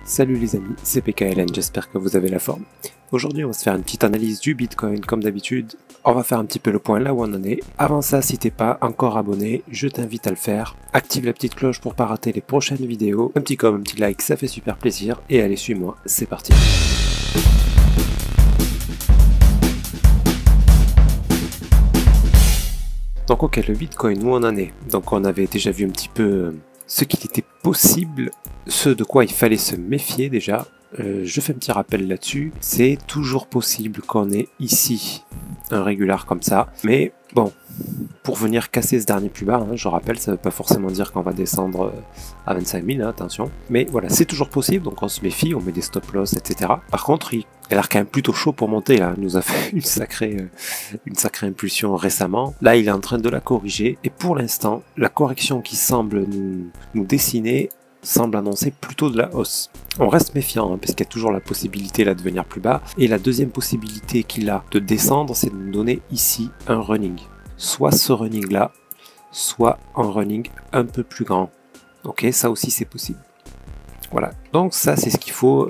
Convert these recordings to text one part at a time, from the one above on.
Salut les amis, c'est PKLN, j'espère que vous avez la forme. Aujourd'hui on va se faire une petite analyse du Bitcoin comme d'habitude. On va faire un petit peu le point là où on en est. Avant ça, si t'es pas encore abonné, je t'invite à le faire. Active la petite cloche pour pas rater les prochaines vidéos. Un petit comme, un petit like, ça fait super plaisir. Et allez, suis-moi, c'est parti. Donc ok, le Bitcoin, où on en est? Donc on avait déjà vu un petit peu ce qu'il était possible, ce de quoi il fallait se méfier déjà. Je fais un petit rappel là-dessus. C'est toujours possible qu'on ait ici un régular comme ça. Mais bon, pour venir casser ce dernier plus bas, hein, je rappelle, ça ne veut pas forcément dire qu'on va descendre à 25 000, hein, attention. Mais voilà, c'est toujours possible, donc on se méfie, on met des stop-loss, etc. Par contre, il a l'air quand même plutôt chaud pour monter, là. Il nous a fait une sacrée impulsion récemment. Là, il est en train de la corriger. Et pour l'instant, la correction qui semble nous dessiner semble annoncer plutôt de la hausse. On reste méfiant, hein, parce qu'il y a toujours la possibilité là de venir plus bas. Et la deuxième possibilité qu'il a de descendre, c'est de nous donner ici un running. Soit ce running là, soit un running un peu plus grand. Ok, ça aussi c'est possible. Voilà, donc ça c'est ce qu'il faut,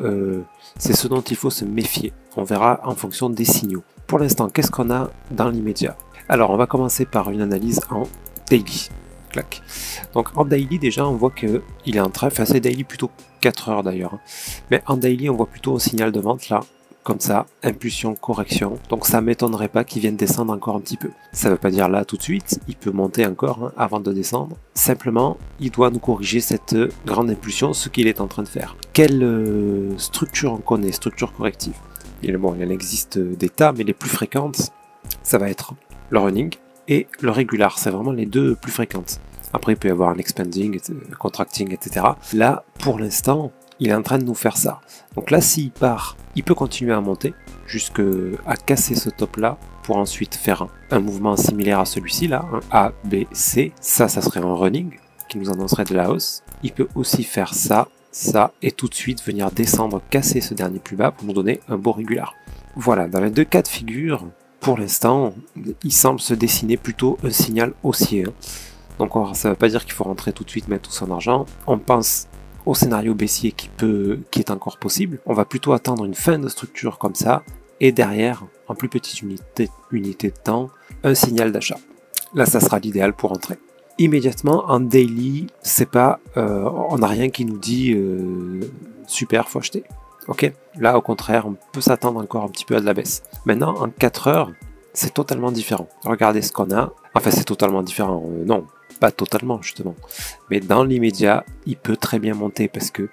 c'est ce dont il faut se méfier. On verra en fonction des signaux. Pour l'instant, qu'est-ce qu'on a dans l'immédiat? Alors on va commencer par une analyse en daily. Clac. Donc en daily déjà on voit que il est en train, enfin c'est daily plutôt 4 heures d'ailleurs, hein. Mais en daily on voit plutôt un signal de vente là, comme ça, impulsion, correction, donc ça m'étonnerait pas qu'il vienne descendre encore un petit peu. Ça veut pas dire là tout de suite, il peut monter encore hein, avant de descendre, simplement il doit nous corriger cette grande impulsion, ce qu'il est en train de faire. Quelle structure on connaît, structure corrective? Bon, il en existe des tas, mais les plus fréquentes, ça va être le running et le régular, c'est vraiment les deux plus fréquentes. Après, il peut y avoir un expanding, contracting, etc. Là, pour l'instant, il est en train de nous faire ça. Donc là, s'il part, il peut continuer à monter jusqu'à casser ce top-là pour ensuite faire un mouvement similaire à celui-ci, là, un A, B, C. Ça serait un running qui nous annoncerait de la hausse. Il peut aussi faire ça, ça, et tout de suite venir descendre, casser ce dernier plus bas pour nous donner un beau régular. Voilà, dans les deux cas de figure, pour l'instant, il semble se dessiner plutôt un signal haussier. Hein. Donc ça ne veut pas dire qu'il faut rentrer tout de suite, mettre tout son argent. On pense au scénario baissier qui est encore possible. On va plutôt attendre une fin de structure comme ça, et derrière, en plus petite unité de temps, un signal d'achat. Là, ça sera l'idéal pour entrer. Immédiatement, en daily, c'est pas, on n'a rien qui nous dit super, faut acheter. Ok, là au contraire, on peut s'attendre encore un petit peu à de la baisse. Maintenant, en 4 heures, c'est totalement différent. Regardez ce qu'on a. Enfin, c'est totalement différent. Non, pas totalement justement. Mais dans l'immédiat, il peut très bien monter parce que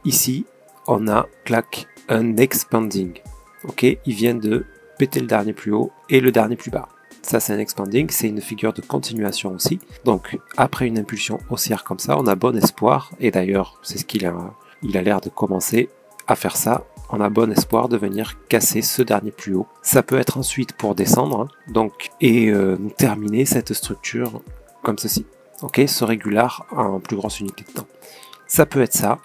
ici, on a, clac, un expanding. Ok, il vient de péter le dernier plus haut et le dernier plus bas. Ça, c'est un expanding, c'est une figure de continuation aussi. Donc, après une impulsion haussière comme ça, on a bon espoir. Et d'ailleurs, c'est ce qu'il a l'air de commencer à faire ça, on a bon espoir de venir casser ce dernier plus haut. Ça peut être ensuite pour descendre, hein, donc, et nous terminer cette structure comme ceci. Ok, ce régular en plus grosse unité de temps. Ça peut être ça,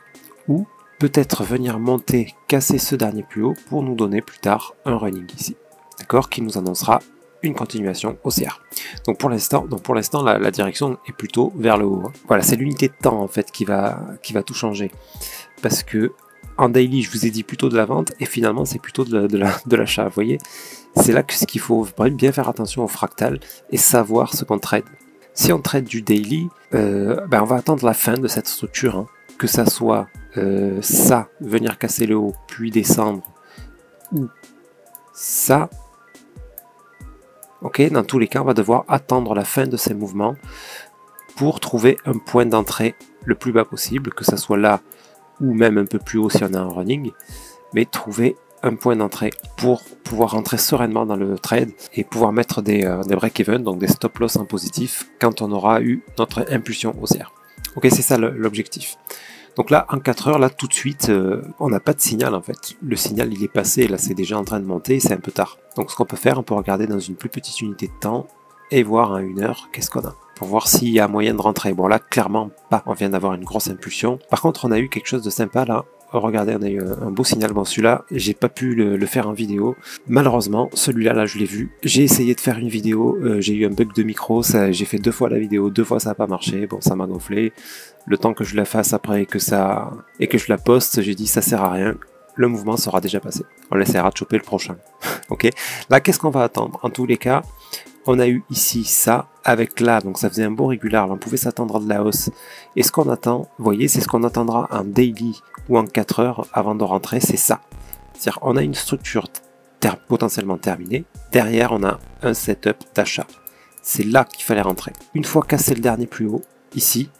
ou peut-être venir monter, casser ce dernier plus haut pour nous donner plus tard un running ici. D'accord, qui nous annoncera une continuation haussière. Donc pour l'instant, la direction est plutôt vers le haut. Hein. Voilà, c'est l'unité de temps en fait qui va tout changer. Parce que en daily, je vous ai dit plutôt de la vente, et finalement, c'est plutôt de l'achat. Vous voyez, c'est là que ce qu'il faut bien faire attention au fractal et savoir ce qu'on trade. Si on trade du daily, on va attendre la fin de cette structure, hein. Que ça soit ça, venir casser le haut, puis descendre, ou ça. Ok, dans tous les cas, on va devoir attendre la fin de ces mouvements pour trouver un point d'entrée le plus bas possible, que ça soit là, ou même un peu plus haut si on a un running, mais trouver un point d'entrée pour pouvoir rentrer sereinement dans le trade et pouvoir mettre des break-even, donc des stop-loss en positif, quand on aura eu notre impulsion haussière. Ok, c'est ça l'objectif. Donc là, en 4 heures, là tout de suite, on n'a pas de signal en fait. Le signal il est passé, là c'est déjà en train de monter, c'est un peu tard. Donc ce qu'on peut faire, on peut regarder dans une plus petite unité de temps et voir en 1 heure qu'est-ce qu'on a. Pour voir s'il y a moyen de rentrer. Bon là, clairement pas. On vient d'avoir une grosse impulsion. Par contre, on a eu quelque chose de sympa là, regardez, on a eu un beau signal. Bon, celui-là, j'ai pas pu le faire en vidéo. Malheureusement, celui-là, là, je l'ai vu. J'ai essayé de faire une vidéo, j'ai eu un bug de micro, j'ai fait 2 fois la vidéo, 2 fois ça n'a pas marché. Bon, ça m'a gonflé. Le temps que je la fasse après et que je la poste, j'ai dit ça sert à rien. Le mouvement sera déjà passé. On essaiera de choper le prochain. Ok. Là, qu'est-ce qu'on va attendre? En tous les cas, on a eu ici ça avec là, donc ça faisait un beau régular. Là, on pouvait s'attendre à de la hausse. Et ce qu'on attend, vous voyez, c'est ce qu'on attendra en daily ou en 4 heures avant de rentrer, c'est ça. C'est-à-dire, on a une structure potentiellement terminée. Derrière, on a un setup d'achat. C'est là qu'il fallait rentrer. Une fois cassé le dernier plus haut, ici,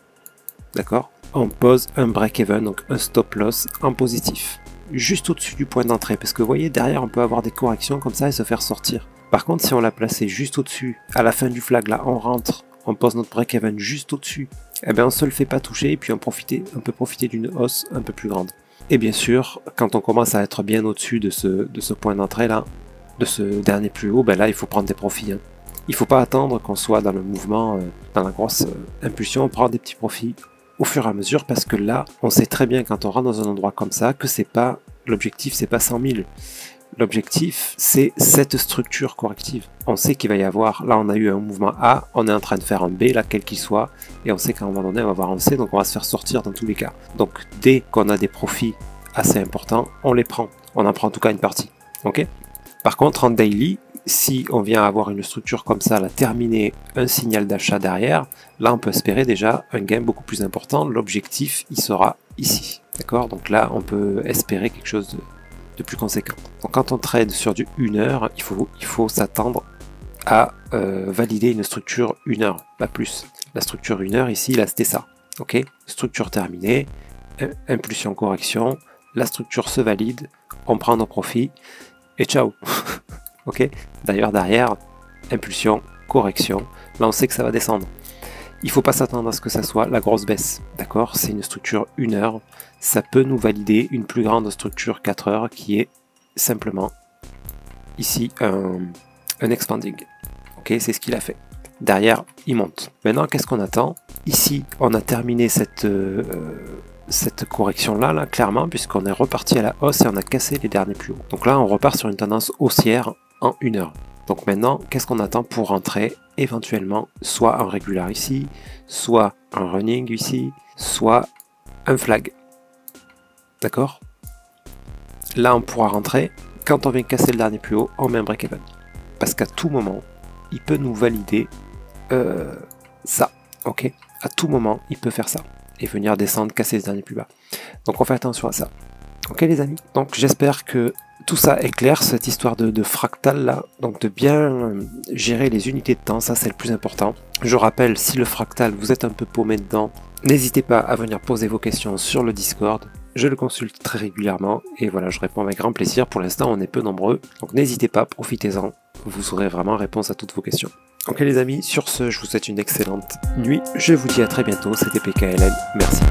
d'accord, on pose un break-even, donc un stop loss en positif. Juste au-dessus du point d'entrée, parce que vous voyez, derrière, on peut avoir des corrections comme ça et se faire sortir. Par contre, si on l'a placé juste au-dessus, à la fin du flag, là, on rentre, on pose notre break-even juste au-dessus, eh bien, on se le fait pas toucher et puis on peut profiter d'une hausse un peu plus grande. Et bien sûr, quand on commence à être bien au-dessus de ce point d'entrée là, de ce dernier plus haut, ben là, il faut prendre des profits. Hein. Il faut pas attendre qu'on soit dans le mouvement, dans la grosse impulsion, on prend des petits profits au fur et à mesure, parce que là, on sait très bien quand on rentre dans un endroit comme ça que c'est pas l'objectif, c'est pas 100 000. L'objectif, c'est cette structure corrective. On sait qu'il va y avoir, là on a eu un mouvement A, on est en train de faire un B, là quel qu'il soit, et on sait qu'à un moment donné on va avoir un C, donc on va se faire sortir dans tous les cas. Donc dès qu'on a des profits assez importants, on les prend. On en prend en tout cas une partie. Ok. Par contre en daily, si on vient avoir une structure comme ça, là, terminer un signal d'achat derrière, là on peut espérer déjà un gain beaucoup plus important. L'objectif, il sera ici. D'accord. Donc là on peut espérer quelque chose de plus conséquent. Donc quand on trade sur du 1 heure, il faut s'attendre à valider une structure 1 heure, pas plus. La structure 1 heure ici, là c'était ça. Ok, structure terminée, impulsion correction, la structure se valide, on prend nos profits et ciao. Ok. D'ailleurs derrière, impulsion, correction, là on sait que ça va descendre. Il ne faut pas s'attendre à ce que ça soit la grosse baisse, d'accord? C'est une structure 1 heure, ça peut nous valider une plus grande structure 4 heures qui est simplement ici un expanding. Ok, c'est ce qu'il a fait. Derrière, il monte. Maintenant, qu'est-ce qu'on attend? Ici, on a terminé cette correction-là, là, clairement, puisqu'on est reparti à la hausse et on a cassé les derniers plus hauts. Donc là, on repart sur une tendance haussière en 1 heure. Donc maintenant, qu'est-ce qu'on attend pour rentrer? Éventuellement, soit un régular ici, soit un running ici, soit un flag. D'accord? Là, on pourra rentrer. Quand on vient casser le dernier plus haut, on met un break-even. Parce qu'à tout moment, il peut nous valider ça. Ok? À tout moment, il peut faire ça. Et venir descendre, casser le dernier plus bas. Donc on fait attention à ça. Ok les amis? Donc j'espère que tout ça est clair, cette histoire de fractal là, donc de bien gérer les unités de temps, ça c'est le plus important. Je rappelle, si le fractal vous êtes un peu paumé dedans, n'hésitez pas à venir poser vos questions sur le Discord, je le consulte très régulièrement et voilà, je réponds avec grand plaisir. Pour l'instant on est peu nombreux, donc n'hésitez pas, profitez-en, vous aurez vraiment réponse à toutes vos questions. Ok les amis, sur ce je vous souhaite une excellente nuit, je vous dis à très bientôt, c'était PKLN, merci.